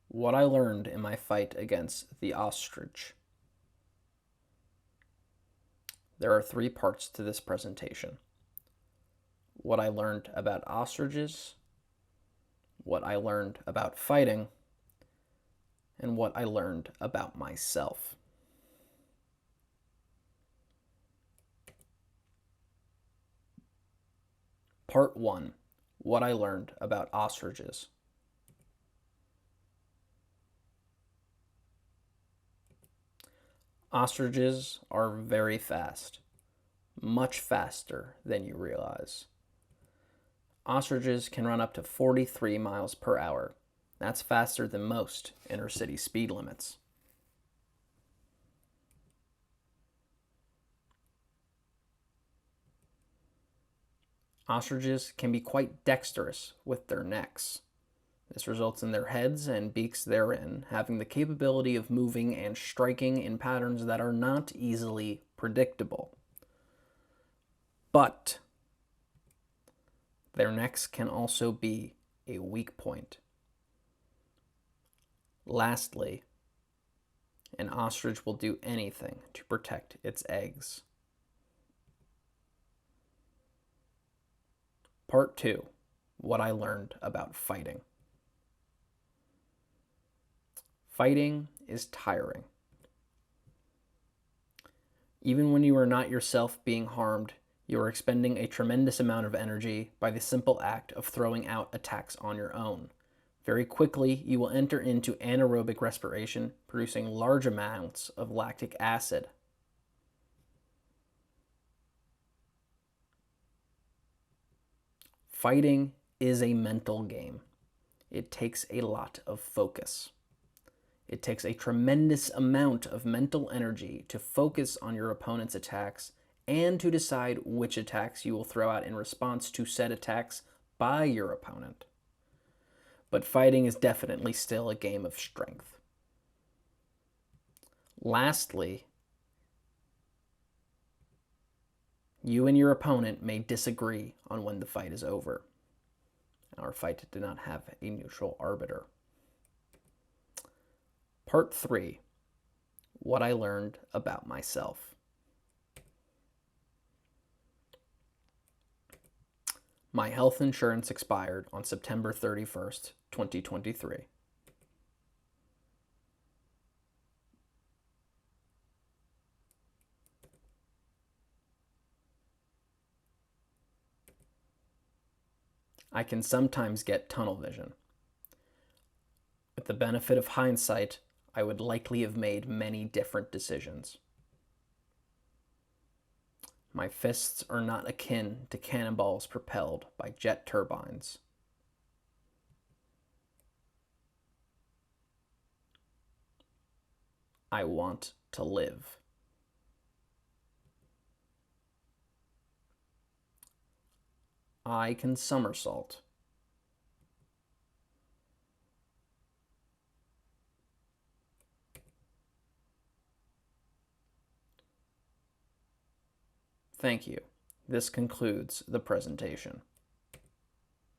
What I learned in my fight against the ostrich. There are 3 parts to this presentation. What I learned about ostriches, what I learned about fighting, and what I learned about myself. Part 1. What I learned about ostriches. Ostriches are very fast, much faster than you realize. Ostriches can run up to 43 miles per hour. That's faster than most inner city speed limits. Ostriches can be quite dexterous with their necks. This results in their heads and beaks therein having the capability of moving and striking in patterns that are not easily predictable. But their necks can also be a weak point. Lastly, an ostrich will do anything to protect its eggs. Part 2. What I learned about fighting. Fighting is tiring. Even when you are not yourself being harmed, you are expending a tremendous amount of energy by the simple act of throwing out attacks on your own. Very quickly, you will enter into anaerobic respiration, producing large amounts of lactic acid. Fighting is a mental game. It takes a lot of focus. It takes a tremendous amount of mental energy to focus on your opponent's attacks and to decide which attacks you will throw out in response to said attacks by your opponent. But fighting is definitely still a game of strength. Lastly, you and your opponent may disagree on when the fight is over. Our fight did not have a neutral arbiter. Part 3. What I learned about myself. My health insurance expired on September 31st, 2023. I can sometimes get tunnel vision. With the benefit of hindsight, I would likely have made many different decisions. My fists are not akin to cannonballs propelled by jet turbines. I want to live. I can somersault. Thank you. This concludes the presentation.